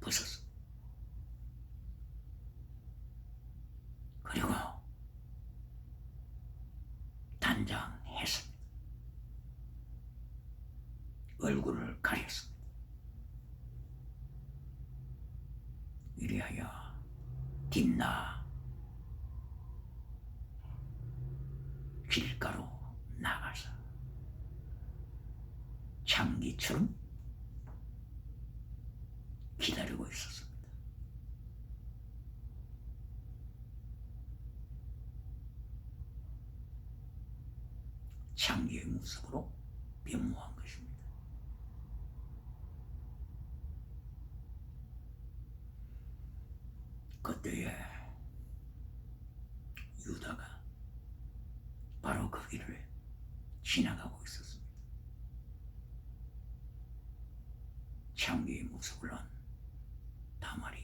벗었습니다. 그리고 단장했습니다. 얼굴을 가렸습니다. 이리하여 딥나 길가로 나가서 장기처럼 기다리고 있었습니다. 장기의 모습으로 변모한 것입니다. 그때에 유다가 바로 그 길을 지나가고 있었습니다. 장기의 모습을 한 다말이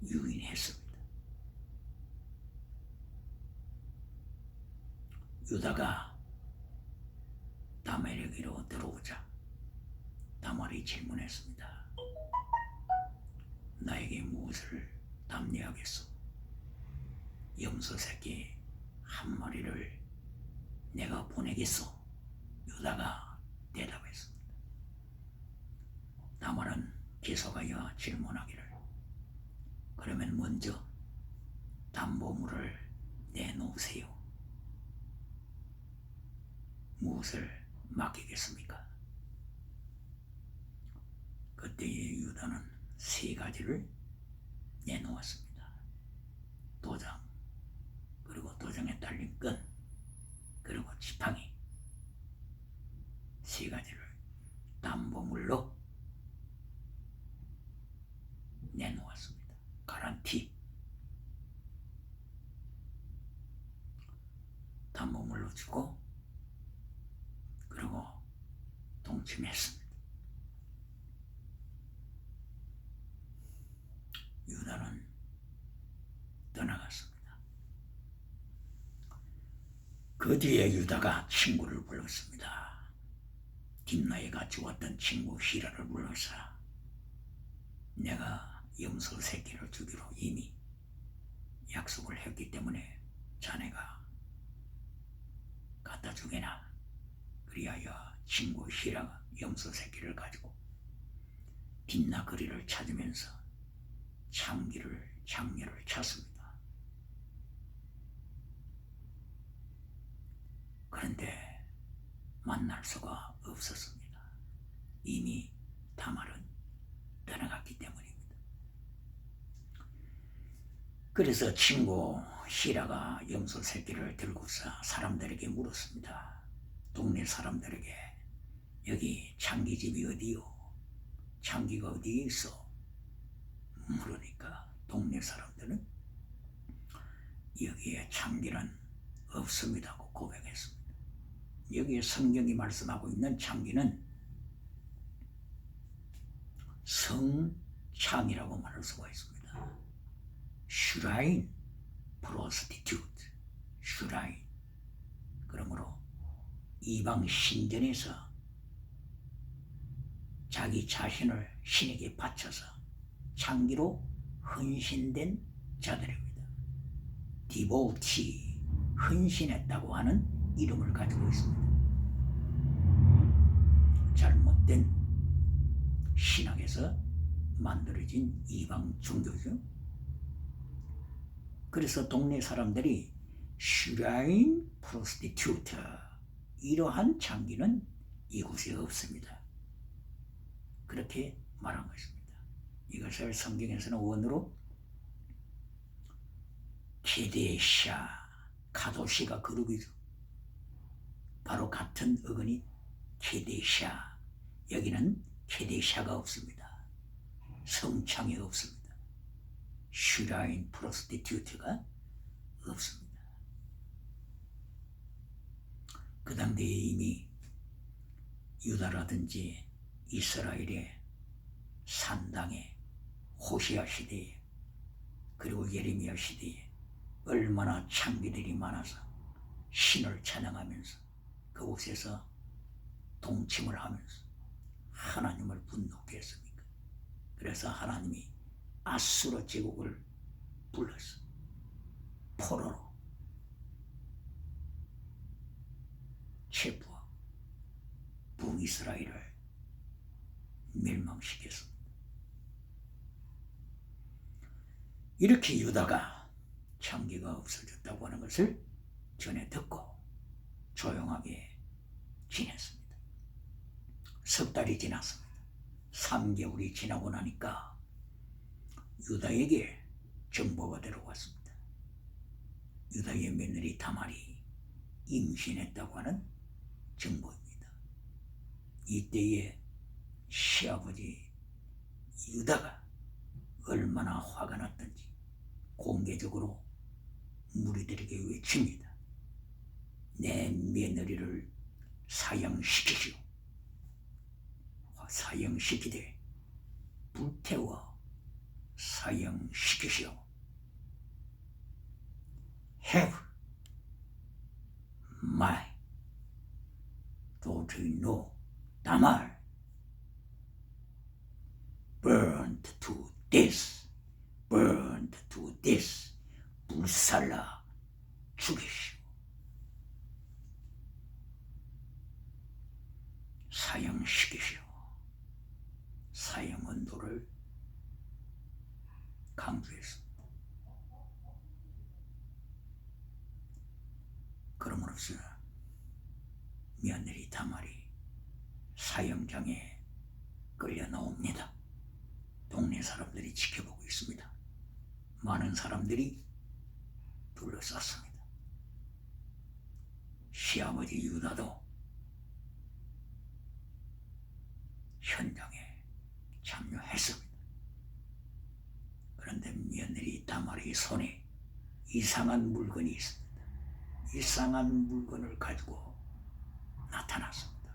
유인했습니다. 유다가 다말에게로 들어오자 다말이 질문했습니다. 나에게 무엇을 담례하겠소? 염소 새끼 한 마리를 내가 보내겠소? 유다가 대답했습니다. 다말은 계속하여 질문하기를, 그러면 먼저 담보물을 내놓으세요. 무엇을 맡기겠습니까? 그때의 유다는 3가지를 내놓았습니다. 도장, 그리고 도장에 달린 끈, 그리고 지팡이, 3가지를 담보물로 내놓았습니다. 가란티, 담보물로 주고, 그리고 동침했습니다. 유다는 떠나갔습니다. 그 뒤에 유다가 친구를 불렀습니다. 딥나에 같이 왔던 친구 히라를 불러서, 내가 염소 새끼를 주기로 이미 약속을 했기 때문에 자네가 갖다 주게나. 그리하여 친구 히라가 염소 새끼를 가지고 딥나 거리를 찾으면서 장례를 찾습니다. 그런데 만날 수가 없었습니다. 이미 다말은 떠나갔기 때문입니다. 그래서 친구 히라가 염소 새끼를 들고서 사람들에게 물었습니다. 동네 사람들에게, 여기 장기집이 어디요? 장기가 어디에 있어? 물으니까 동네 사람들은 여기에 장기는 없습니다고 고백했습니다. 여기에 성경이 말씀하고 있는 장기는 성창이라고 말할 수가 있습니다. 슈라인, 프로스티튜트, 슈라인. 그러므로 이방 신전에서 자기 자신을 신에게 바쳐서 장기로 헌신된 자들입니다. 디보티, 헌신했다고 하는 이름을 가지고 있습니다. 잘못된 신학에서 만들어진 이방 종교죠. 그래서 동네 사람들이 슈라인 프로스티튜트, 이러한 장기는 이곳에 없습니다. 그렇게 말한 것입니다. 이것을 성경에서는 원어로 케데샤, 카도시가 그룹이죠. 바로 같은 어근이 케데샤. 여기는 케데샤가 없습니다. 성창이 없습니다. 슈라인 프로스티튜트가 없습니다. 그 당대에 이미 유다라든지 이스라엘의 산당에 호시아 시대에, 그리고 예레미야 시대에 얼마나 창기들이 많아서 신을 찬양하면서 그곳에서 동침을 하면서 하나님을 분노케 했습니까? 그래서 그래서 하나님이 아수르 제국을 불렀어. 포로로 체포하고 북이스라엘을 멸망시켰습니다. 이렇게 유다가 창기가 없어졌다고 하는 것을 전해 듣고 조용하게 지냈습니다. 석 달이 지났습니다. 3개월이 지나고 나니까 유다에게 정보가 들어왔습니다. 유다의 며느리 다말이 임신했다고 하는 정보입니다. 이때에 시아버지 유다가 얼마나 화가 났던지 공개적으로 무리들에게 외칩니다. 내 며느리를 사형시키시오. 사형시키되 불태워 사형시키시오. Have my daughter-in-law Tamar burned to death, burned to death. 불살라 죽이시오. 사형시키시오. 사형 언도를 강조했습니다. 그럼으로써 며느리 다말이 사형장에 끌려 나옵니다. 동네 사람들이 지켜보고 있습니다. 많은 사람들이 둘러쌌습니다. 시아버지 유다도 현장에 참여했습니다. 그런데 며느리 다말의 손에 이상한 물건이 있습니다. 이상한 물건을 가지고 나타났습니다.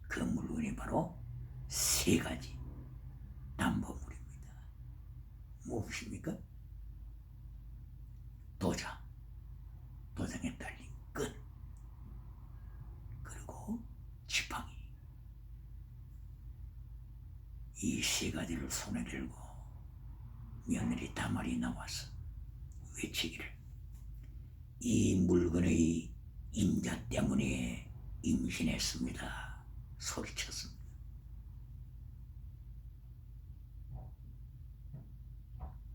그 물건이 바로 3가지 담보물입니다. 무엇입니까? 도장에 달린 끈, 그리고 지팡이. 이 3가지를 손에 들고 며느리 다말이 나와서 외치기를, 이 물건의 임자 때문에 임신했습니다. 소리쳤습니다.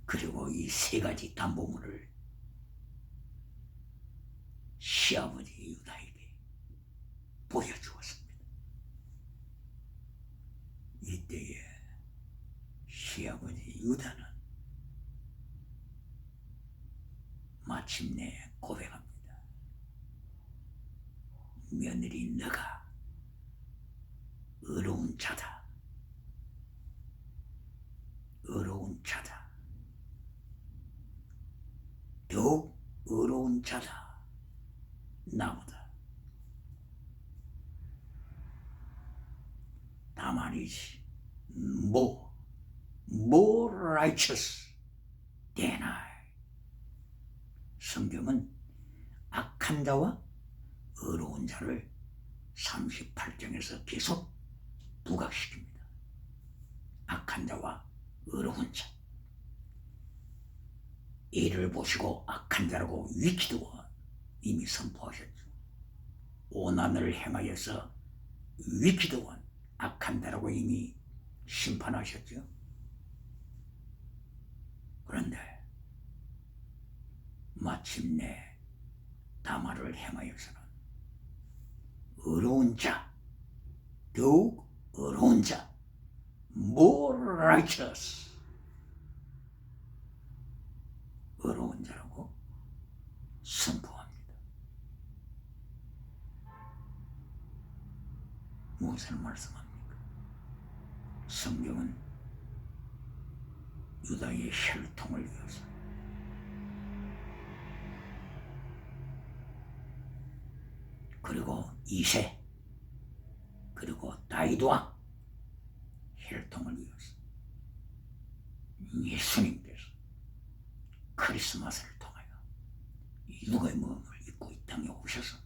그리고 이 3가지 담보물을 시아버지 유다에게 보여주었습니다. 이때에 시아버지 유다는 마침내 고백합니다. 며느리 너가 어려운 자다. 어려운 자다. 더욱 어려운 자다. 나보다. 다만이지 more righteous than I. 성경은 악한 자와 어려운 자를 38장에서 계속 부각시킵니다. 악한 자와 어려운 자. 이를 보시고 악한 자라고 위키드와 이미 선포하셨죠. 오난을 행하여서 위키드와 악한 자라고 이미 심판하셨죠. 그런데 마침내 다말을 행하여서는 어려운 자, 더욱 어려운 자, more righteous, 어려운 자라고 선포합니다. 무엇을 말씀합니까? 성경은 유다의 혈통을 위해서, 그리고 이세, 그리고 다윗왕 혈통을 위해서 예수님께서 크리스마스를 통하여 육의 몸을 입고 이 땅에 오셔서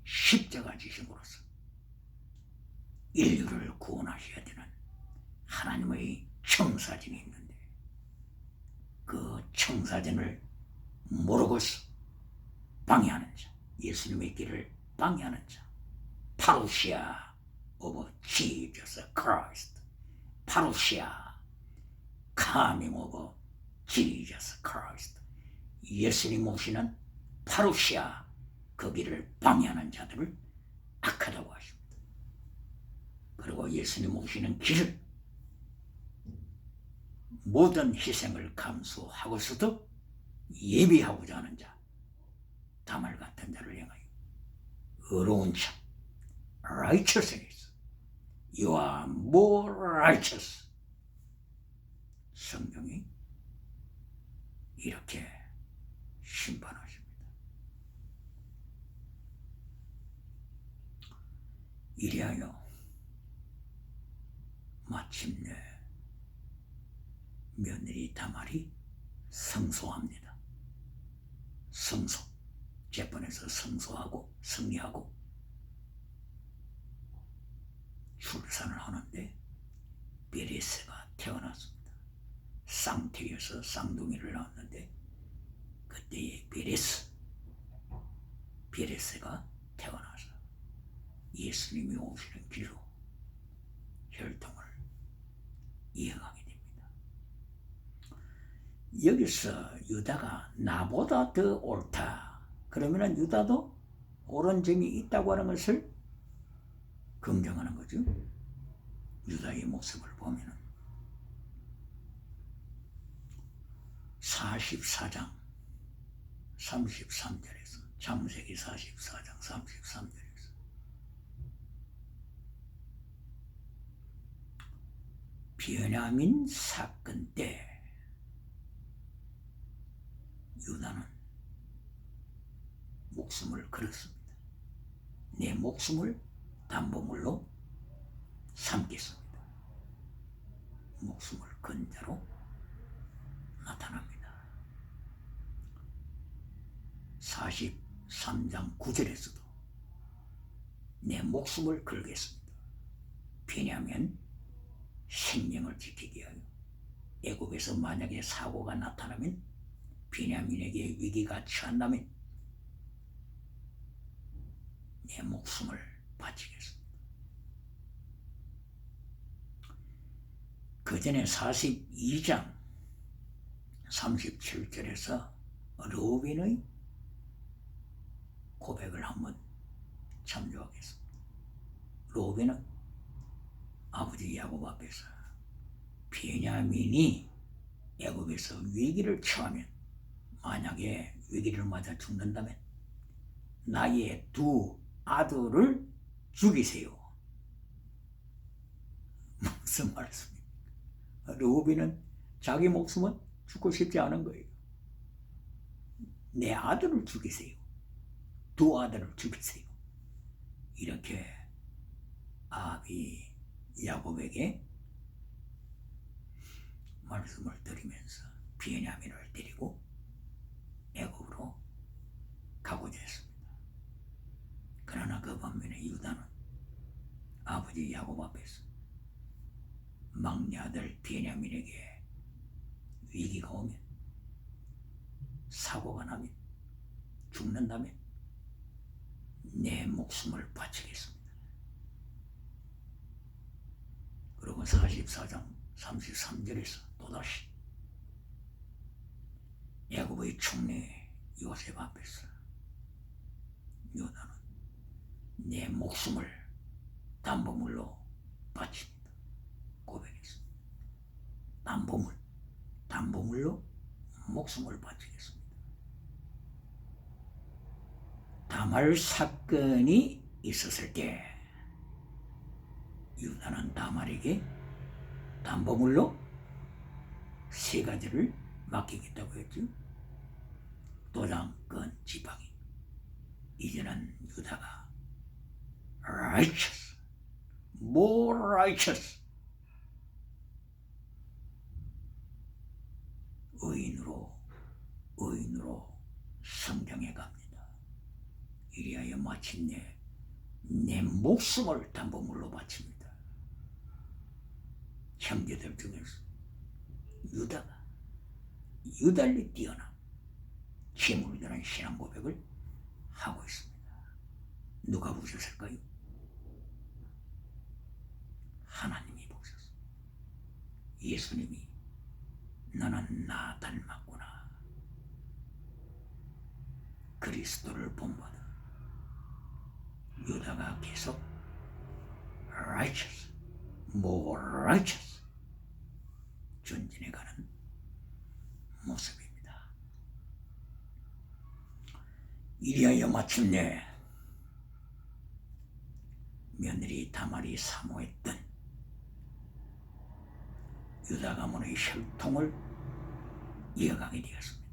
십자가 지심으로써 인류를 구원하셔야 되는 하나님의 청사진이 있는데 그 청사진을 모르고서 방해하는 자, 예수님의 길을 방해하는 자, 파루시아 오브 Jesus Christ, 파루시아 coming of Jesus Christ, 예수님 오시는 파루시아 그 길을 방해하는 자들을 악하다고 하십니다. 그리고 예수님 오시는 길을 모든 희생을 감수하고서도 예비하고자 하는 자, 다말 같은 자를 향하여 의로운 자, righteousness, you are more righteous. 성경이 이렇게 심판하십니다. 이리하여 마침내 며느리 다말이 성소합니다. 성소, 재판에서 성소하고 승리하고 출산을 하는데 베레스가 태어났습니다. 쌍태에서 쌍둥이를 낳았는데 그때의 베레스가 태어나서 예수님이 오시는 길로 혈통을 이어가게 됩니다. 여기서 유다가 나보다 더 옳다. 그러면 유다도 옳은 점이 있다고 하는 것을 긍정하는 거죠. 유다의 모습을 보면 44장 33절에서 창세기 44장 33절에서 베냐민 사건 때 유다는 목숨을 걸었습니다. 내 목숨을 담보물로 삼겠습니다. 목숨을 건 자로 나타납니다. 43장 9절에서도 내 목숨을 걸겠습니다. 베냐민 생명을 지키기 위하여 애굽에서 만약에 사고가 나타나면 베냐민에게 위기가 처한다면 내 목숨을 바치겠습니다. 그 전에 42장 37절에서 르우벤의 고백을 한번 참조하겠습니다. 르우벤은 아버지 야곱 앞에서 베냐민이 애굽에서 위기를 처하면 만약에 위기를 맞아 죽는다면 나의 두 아들을 죽이세요. 무슨 말씀입니까? 르우벤은 자기 목숨은 죽고 싶지 않은 거예요. 내 아들을 죽이세요. 두 아들을 죽이세요. 이렇게 아비 야곱에게 말씀을 드리면서 베냐민을 데리고 애굽으로 가고자 했습니다. 그러나 그 반면에 유다는 아버지 야곱 앞에서 막내 아들 베냐민에게 위기가 오면 사고가 나면 죽는다면 내 목숨을 바치겠습니다. 그리고 44장 33절에서 또다시 야곱의 총리 요셉 앞에서 유다는 내 목숨을 담보물로 바칩니다. 고백했습니다. 담보물로 목숨을 바치겠습니다. 다말 사건이 있었을 때 유다는 다말에게 담보물로 3가지를 맡기겠다고 했죠. 도장권 지팡이. 이제는 유다가 righteous, more righteous, 의인으로 성장해 갑니다. 이리하여 마침내 내 목숨을 담보물로 바칩니다. 형제들 중에서 유다가 유달리 뛰어난 힘을 드는 신앙 고백을 하고 있습니다. 누가 보셨을까요? 하나님이 보셨어. 예수님이 너는 나 닮았구나. 그리스도를 본받아 유다가 계속 righteous, more righteous 전진해가는 모습입니다. 이리하여 마침내 며느리 다말이 사모했던 유다 가문의 혈통을 이어가게 되었습니다.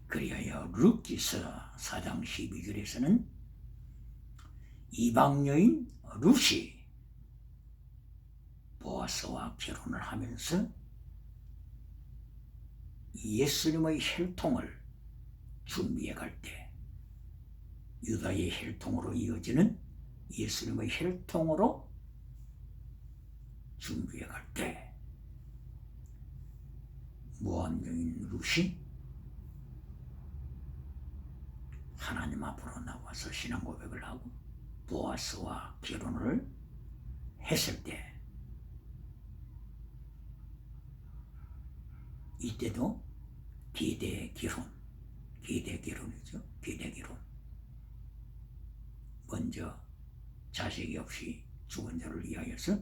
그리하여 룻기서 4장 12절에서는 이방 여인 룻이 보아스와 결혼을 하면서 예수님의 혈통을 준비해 갈 때 유다의 혈통으로 이어지는 예수님의 혈통으로 준비해 갈 때 모함 여인 룻이 하나님 앞으로 나와서 신앙 고백을 하고 보아스와 결혼을 했을 때 이때도 기대 결혼이죠. 기대 결혼. 먼저 자식이 없이 죽은 자를 위하여서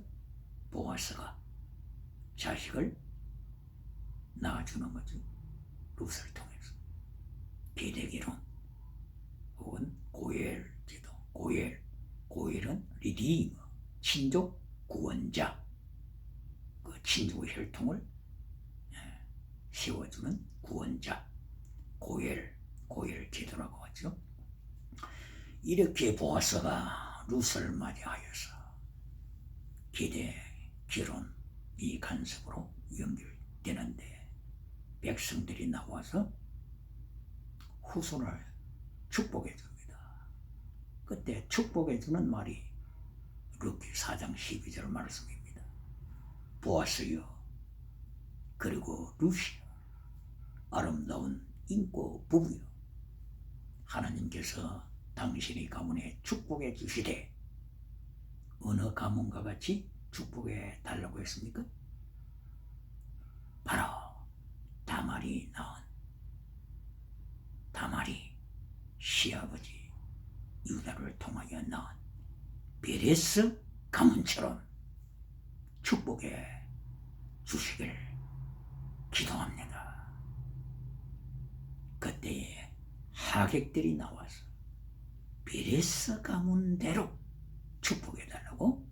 보아스가 자식을 낳아주는 거죠. 룻을 통해서. 기대 결혼 혹은 고엘 제도. 고엘은 리디머, 친족 구원자. 그 친족의 혈통을 세워주는 구원자. 고엘 제도라고 하죠. 이렇게 보아스가 룻을 맞이하여서 기대 결혼 이 간섭으로 연결되는데 백성들이 나와서 후손을 축복해 줍니다. 그때 축복해 주는 말이 룻기 4장 12절 말씀입니다. 보아스여 그리고 룻이여 아름다운 인고 부부여 하나님께서 당신의 가문에 축복해 주시되 어느 가문과 같이 축복해 달라고 했습니까? 바로 다말이 시아버지 유다를 통하여 낳은 베레스 가문처럼 축복해 주시길 기도합니다. 그때에 하객들이 나와서 베레스 가문대로 축복해달라고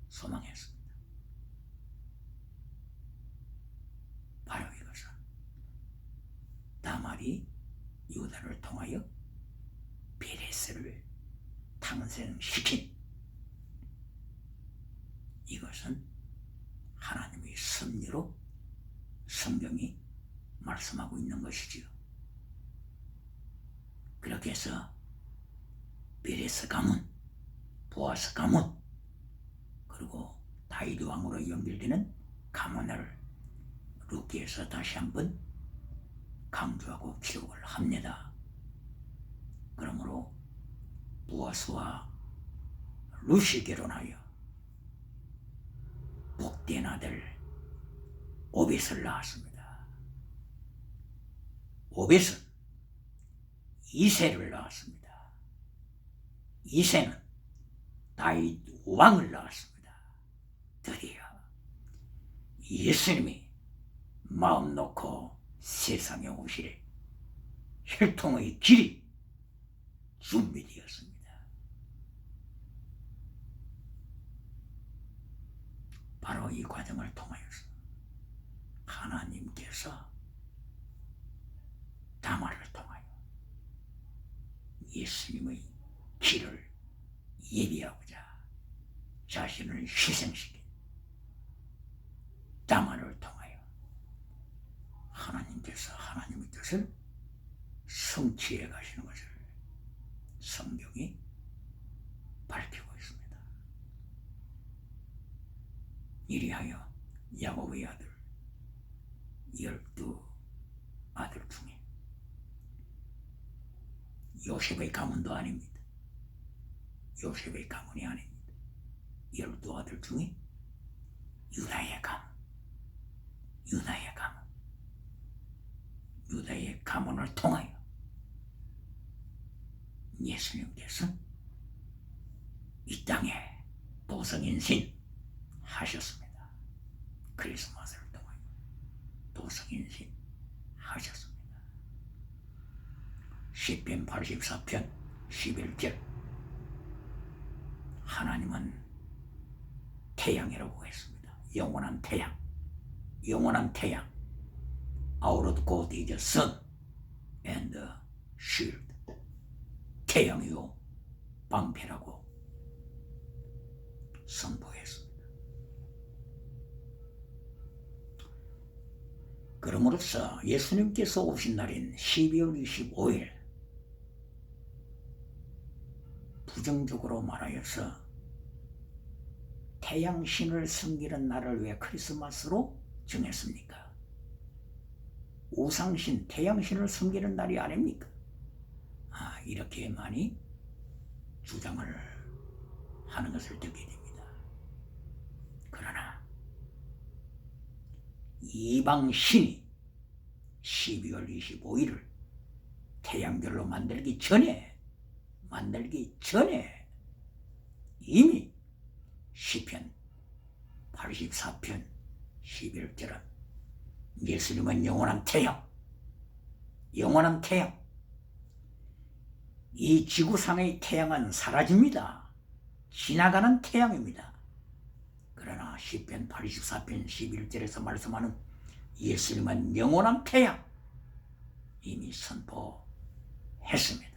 소망했습니다. 바로 이것은 다말이 유다를 통하여 베레스를 탄생시킨 이것은 하나님의 섭리로 성경이 말씀하고 있는 것이지요. 그렇게 해서 베레스 가문, 보아스 가문, 그리고 다윗 왕으로 연결되는 가문을 룻기에서 다시 한번 강조하고 기록을 합니다. 그러므로 보아스와 룻이 결혼하여 복된 아들 오벳을 낳았습니다. 오벳은 이새를 낳았습니다. 이새는 다윗 왕을 낳았습니다. 드디어 예수님이 마음 놓고 세상에 오실 혈통의 길이 준비되었습니다. 바로 이 과정을 통하여서 하나님께서 다말을 통하여 예수님의 길을 예비하고자 자신을 희생시킨 다말을 통하여 하나님께서 하나님의 뜻을 성취해 가시는 것을 성경이 밝히고 있습니다. 이리하여 야곱의 아들 12아들 중에 요셉의 가문도 아닙니다. 요셉의 가문이 아닙니다. 12아들 중에 유다의 가문, 유다의 가문을 통하여 예수님께서 이 땅에 도성인신 하셨습니다. 크리스마스를 통하여 도성인신 하셨습니다. 시편 84편 11절 하나님은 태양이라고 했습니다. 영원한 태양, 영원한 태양. Out of God is the sun and the shield. 태양이요 방패라고 선포했습니다. 그러므로서 예수님께서 오신 날인 12월 25일 부정적으로 말하여서 태양신을 섬기는 날을 왜 크리스마스로 정했습니까? 우상신, 태양신을 섬기는 날이 아닙니까? 이렇게 많이 주장을 하는 것을 듣게 됩니다. 그러나 이방신이 12월 25일을 태양별로 만들기 전에 이미 시편 84편 11절은 예수님은 영원한 태양, 이 지구상의 태양은 사라집니다. 지나가는 태양입니다. 그러나 시편 84편 11절에서 말씀하는 예수님은 영원한 태양 이미 선포했습니다.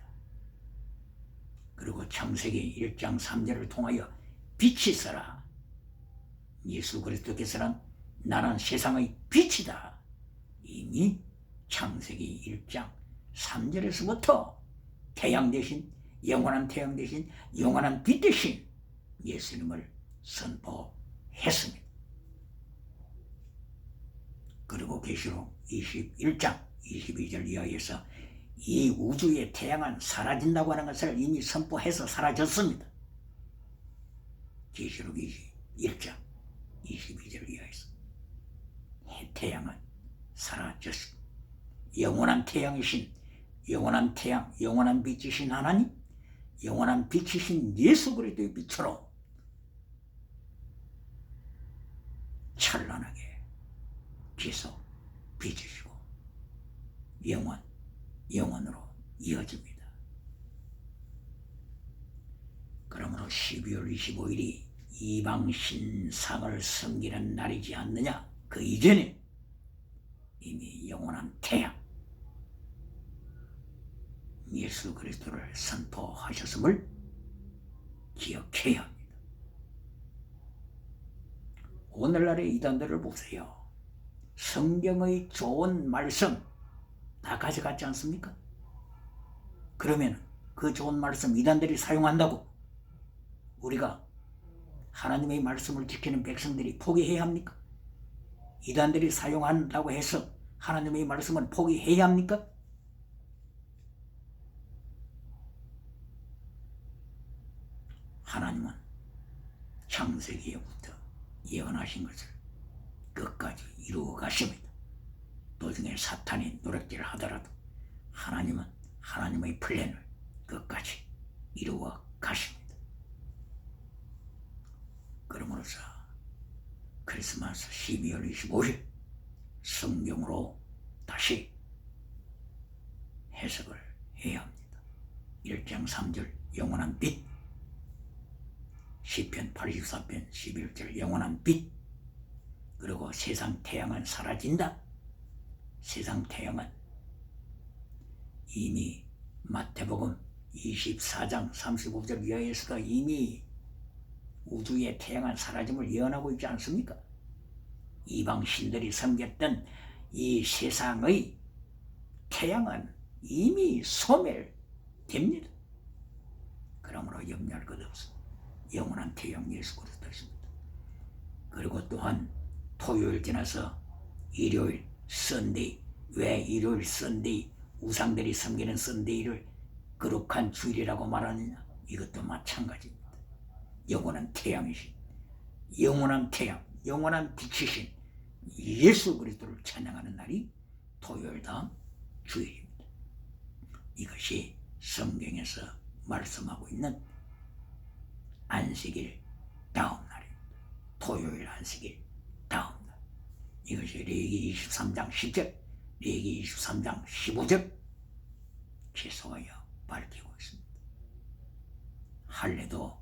그리고 창세기 1장 3절을 통하여 빛이 있어라. 예수 그리스도께서는 나는 세상의 빛이다. 이미 창세기 1장 3절에서부터 태양 대신, 영원한 태양 대신, 영원한 빛 대신 예수님을 선포했습니다. 그리고 계시록 21장 22절 이하에서 이 우주의 태양은 사라진다고 하는 것을 이미 선포해서 사라졌습니다. 계시록 21장 22절 이하에서 태양은 사라졌습니다. 영원한 태양이신, 영원한 태양, 영원한 빛이신 하나님, 영원한 빛이신 예수 그리스도의 빛으로 찬란하게 계속 비추시고 영원으로 이어집니다. 그러므로 12월 25일이 이방신상을 섬기는 날이지 않느냐? 그 이전에 이미 영원한 태양 예수 그리스도를 선포하셨음을 기억해야 합니다. 오늘날의 이단들을 보세요. 성경의 좋은 말씀 다 가져갔지 않습니까? 그러면 그 좋은 말씀 이단들이 사용한다고 우리가 하나님의 말씀을 지키는 백성들이 포기해야 합니까? 이단들이 사용한다고 해서 하나님의 말씀은 포기해야 합니까? 하나님은 창세기에부터 예언하신 것을 끝까지 이루어 가십니다. 도중에 사탄이 노력질을 하더라도 하나님은 하나님의 플랜을 끝까지 이루어 가십니다. 그러므로서 크리스마스 12월 25일 성경으로 다시 해석을 해야 합니다. 1장 3절 영원한 빛, 시편 84편 11절 영원한 빛, 그리고 세상 태양은 사라진다. 세상 태양은 이미 마태복음 24장 35절 이하에서도 이미 우주의 태양은 사라짐을 예언하고 있지 않습니까? 이방 신들이 섬겼던 이 세상의 태양은 이미 소멸됩니다. 그러므로 염려할 것 없습니다. 영원한 태양 예수 그리스도십니다. 그리고 또한 토요일 지나서 일요일 썬데이, 왜 일요일 썬데이, 우상들이 섬기는 썬데이를 거룩한 주일이라고 말하느냐? 이것도 마찬가지입니다. 영원한 태양이신, 영원한 태양, 영원한 빛이신 예수 그리스도를 찬양하는 날이 토요일 다음 주일입니다. 이것이 성경에서 말씀하고 있는 안식일 다음 날입니다. 토요일 안식일 다음 날. 이것이 레위기 23장 10절, 레위기 23장 15절 계속하여 밝히고 있습니다. 할례도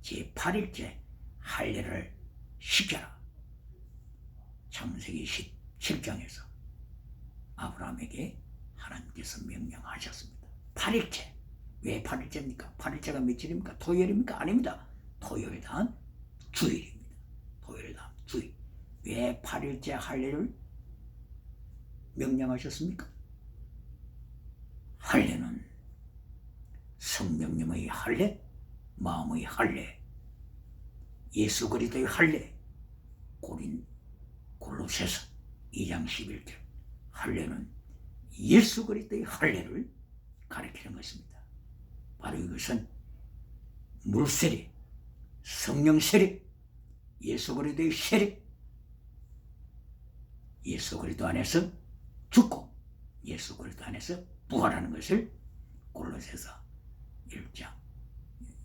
제8일째 할례를 시켜라. 창세기 17장에서 아브라함에게 하나님께서 명령하셨습니다. 8일째. 왜 8일째입니까? 8일째가 며칠입니까? 토요일입니까? 아닙니다. 토요일 다음 주일입니다. 토요일 다음 주일. 왜 8일째 할례를 명령하셨습니까? 할례는 성령님의 할례, 마음의 할례, 예수 그리스도의 할례, 골로새서 2장 11절. 할례는 예수 그리스도의 할례를 가리키는 것입니다. 바로 이것은 물세례, 성령 세례, 예수 그리스도의 세례, 예수 그리스도 안에서 죽고 예수 그리스도 안에서 부활하는 것을 골로새서 1장,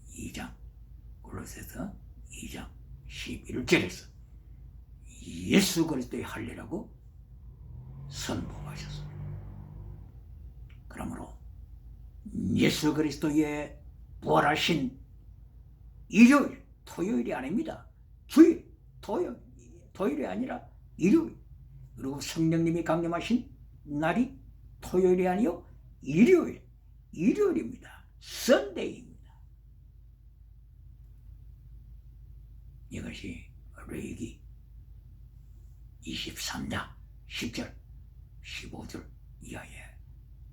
2장, 골로새서 2장 11절에서 예수 그리스도의 할례라고 선포하셨습니다. 그러므로 예수 그리스도의 부활하신 일요일, 토요일이 아닙니다. 주일, 토요일이 아니라 일요일. 그리고 성령님이 강림하신 날이 토요일이 아니요 일요일입니다. 썬데이입니다. 이것이 레위기 23장 10절 15절 이하에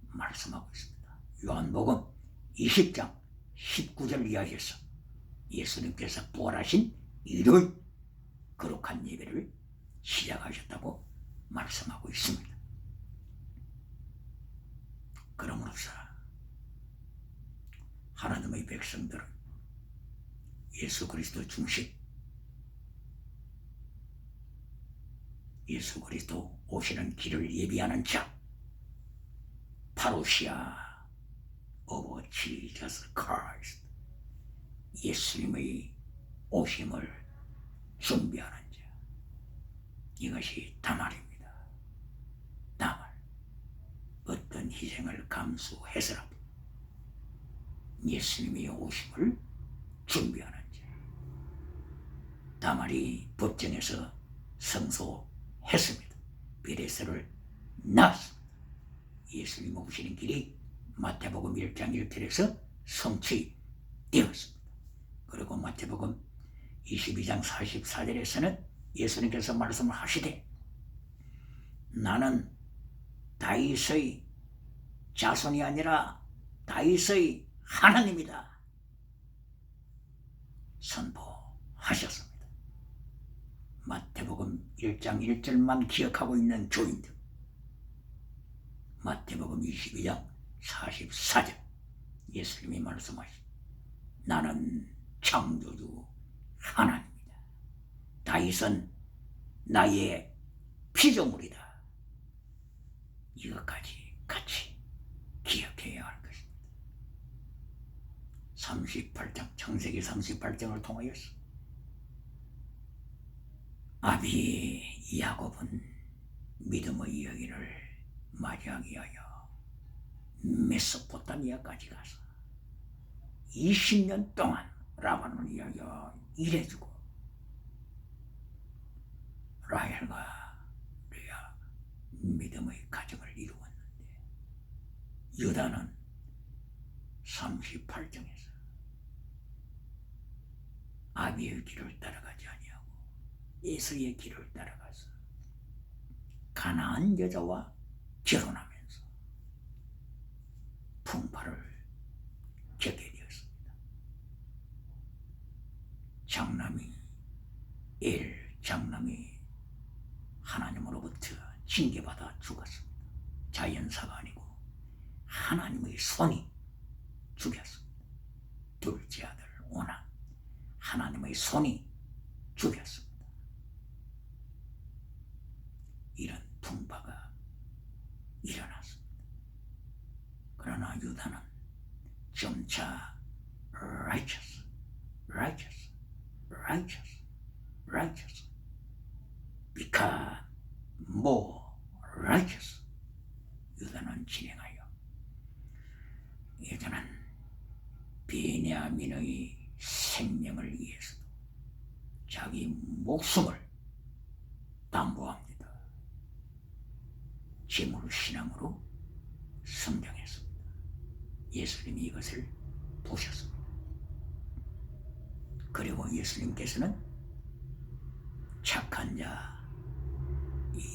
말씀하고 있습니다. 요한복음 20장 19절 이하에서 예수님께서 부활하신 일요일 거룩한 예배를 시작하셨다고 말씀하고 있습니다. 그러므로서 하나님의 백성들은 예수 그리스도 중심, 예수 그리스도 오시는 길을 예비하는 자, 파루시아 오브 지저스 크라이스트, 예수님의 오심을 준비하는 자, 이것이 다말입니다. 다말. 어떤 희생을 감수해서라도 예수님의 오심을 준비하는 자. 다말이 법정에서 성소했습니다. 베레스를 낳았습니다. 예수님 오시는 길이 마태복음 1장 1절에서 성취되었습니다. 그리고 마태복음 22장 44절에서는 예수님께서 말씀을 하시되 나는 다윗의 자손이 아니라 다윗의 하나님이다 선포하셨습니다. 마태복음 1장 1절만 기억하고 있는 교인들, 마태복음 22장 44절 예수님이 말씀하신 나는 창조주 하나님이다. 다윗은 나의 피조물이다. 이것까지 같이 기억해야 할 것입니다. 38장, 창세기 38장을 통하여서 아비 야곱은 믿음의 여인을 맞이하기 위하여 메소포타미아까지 가서 20년 동안 라반을 위하여 일해주고 라헬과 레아 믿음의 가정을 이루었는데 유다는 38장에서 아비의 길을 따라가지 아니하고 에서의 길을 따라가서 가나안 여자와 결혼하면서 풍파를 겪게 되었습니다. 장남이 하나님으로부터 징계받아 죽었습니다. 자연사가 아니고 하나님의 손이 죽였습니다. 둘째 아들 오난, 하나님의 손이 죽였습니다. 이런 풍파가 일어났습니다. 그러나 유다는 점차 righteous become more righteous. 유다는 진행하여 유다는 베냐민의 생명을 위해서도 자기 목숨을 담보합니다. 재물신앙으로 성장했습니다. 예수님이 이것을 보셨습니다. 그리고 예수님께서는 착한 자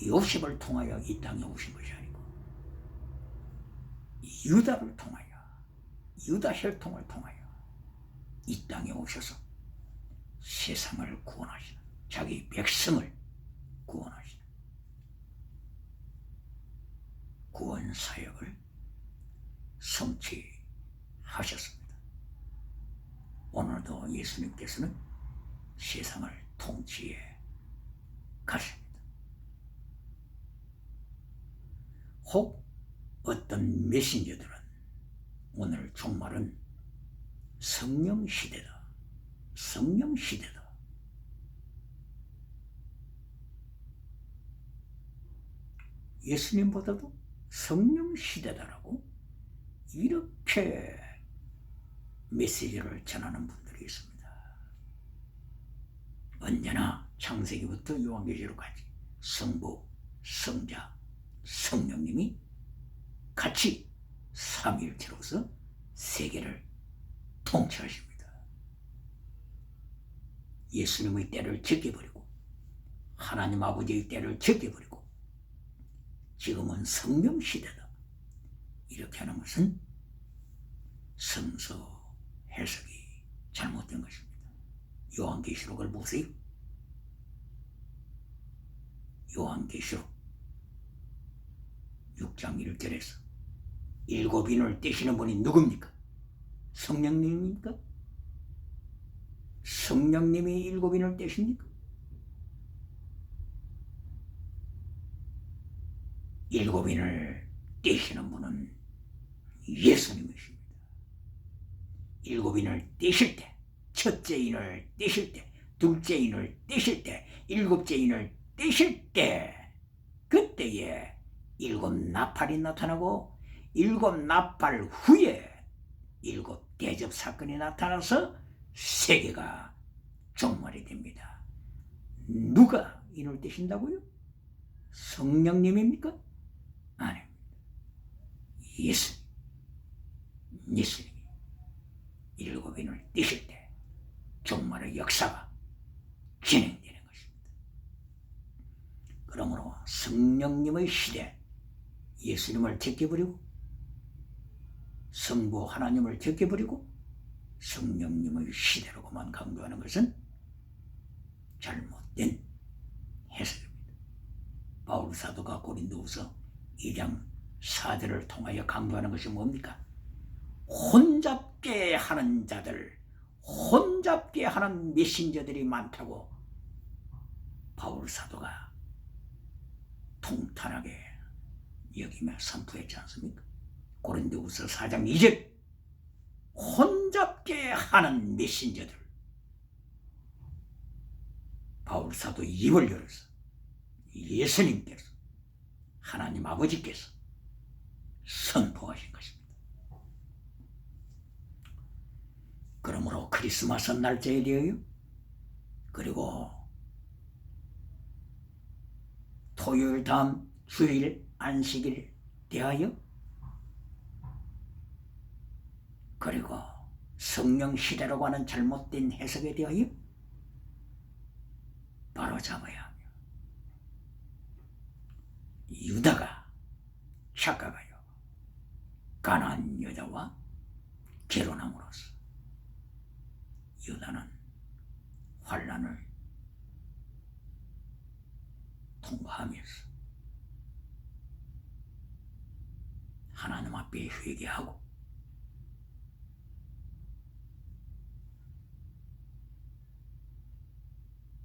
요셉을 통하여 이 땅에 오신 것이 아니고 유다를 통하여, 유다 혈통을 통하여 이 땅에 오셔서 세상을 구원하시는, 자기 백성을 구원하시는 구원 사역을 성취하셨습니다. 오늘도 예수님께서는 세상을 통치해 가십니다. 혹 어떤 메신저들은 오늘 종말은 성령 시대다. 예수님보다도 성령 시대다라고 이렇게 메시지를 전하는 분들이 있습니다. 언제나 창세기부터 요한계시록까지 성부, 성자, 성령님이 같이 삼위일체로서 세계를 통치하십니다. 예수님의 때를 제껴버리고 하나님 아버지의 때를 제껴버리고 지금은 성령 시대다. 이렇게 하는 것은 성서 해석이 잘못된 것입니다. 요한계시록을 보세요. 요한계시록 6장 1절에서 7인을 떼시는 분이 누굽니까? 성령님입니까? 성령님이 7인을 떼십니까? 7인을 떼시는 분은 예수님이십니다. 7인을 떼실 때, 첫째 인을 떼실 때, 둘째 인을 떼실 때, 일곱째 인을 떼실 때, 그때에 7 나팔이 나타나고 7 나팔 후에 7 대접 사건이 나타나서 세계가 종말이 됩니다. 누가 인을 떼신다고요? 성령님입니까? 아닙니다. 예수님이 7인을 떼실 때 종말의 역사가 진행되는 것입니다. 그러므로 성령님의 시대, 예수님을 제껴버리고 성부 하나님을 제껴버리고 성령님의 시대라고만 강조하는 것은 잘못된 해석입니다. 바울 사도가 고린도후서 2장 4절을 통하여 강조하는 것이 뭡니까? 혼잡게 하는 자들, 혼잡게 하는 메신저들이 많다고 바울 사도가 통탄하게 여기며 선포했지 않습니까? 고린도후서 4장 2절, 혼잡게 하는 메신저들. 바울 사도 입을 열어서 예수님께서, 하나님 아버지께서 선포하신 것입니다. 그러므로 크리스마스 날짜에 대하여, 그리고 토요일 다음 주일 안식일 대하여, 그리고 성령 시대라고 하는 잘못된 해석에 대하여 바로 잡아야 하며, 유다가 착각하여 가나안 여자와 결혼함으로써 유다는 환난을 통과하면서 하나님 앞에 회개하고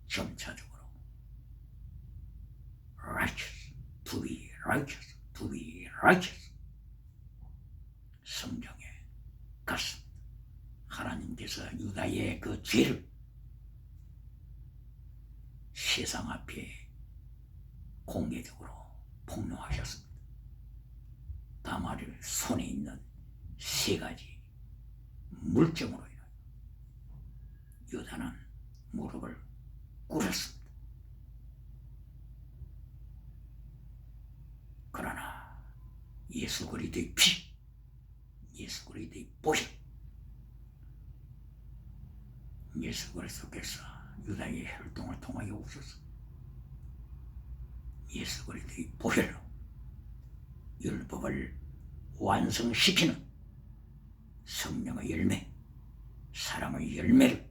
점차적으로 righteous, to be righteous, to be righteous 성경에 갔습니다. 하나님께서 유다의 그 죄를 세상 앞에 공개적으로 폭로하셨습니다. 다말을 손에 있는 세 가지 물증으로 인하여 유다는 무릎을 꿇었습니다. 그러나 예수 그리스도의 피, 예수 그리스도의 보혈, 예수 그리스도께서 유다의 혈통을 통하여 오셔서 예수 그리스도의 보혈로 율법을 완성시키는 성령의 열매, 사랑의 열매를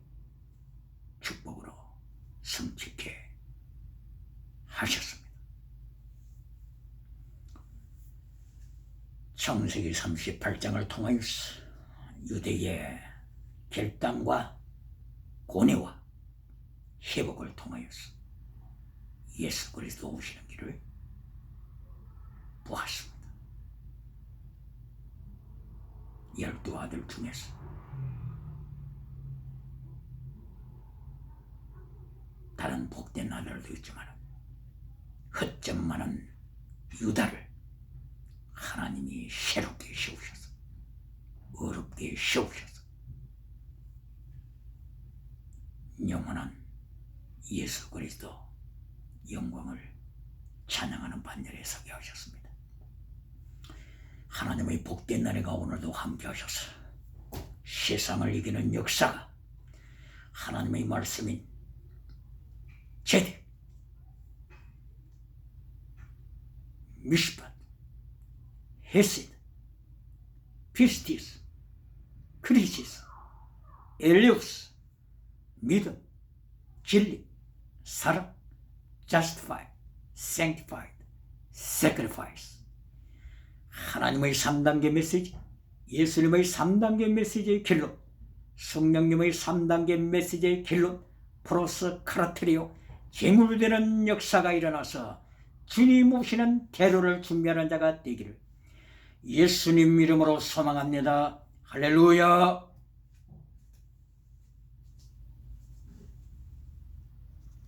축복으로 성취케 하셨습니다. 창세기 38장을 통하여서 유대의 결단과 고뇌와 회복을 통하여서 예수 그리스도 오시는 길을 보았습니다. 12 아들 중에서 다른 복된 아들도 있지만 허점 많은 유다를 하나님이 새롭게 세우셔서 어렵게 세우셔서 영원한 예수 그리스도 영광을 찬양하는 반열에 서게 하셨습니다. 하나님의 복된 날에가 오늘도 함께 하셔서 세상을 이기는 역사가 하나님의 말씀인 제대, 미슈팟, 헤시드, 피스티스, 크리시스, 엘리우스, 믿음, 진리, 사랑, justified, sanctified, sacrifice. 하나님의 3단계 메시지, 예수님의 3단계 메시지의 결론, 성령님의 3단계 메시지의 결론, 플러스 카라테리오, 재물되는 역사가 일어나서 주님 오시는 대로를 준비하는 자가 되기를 예수님 이름으로 소망합니다. 할렐루야.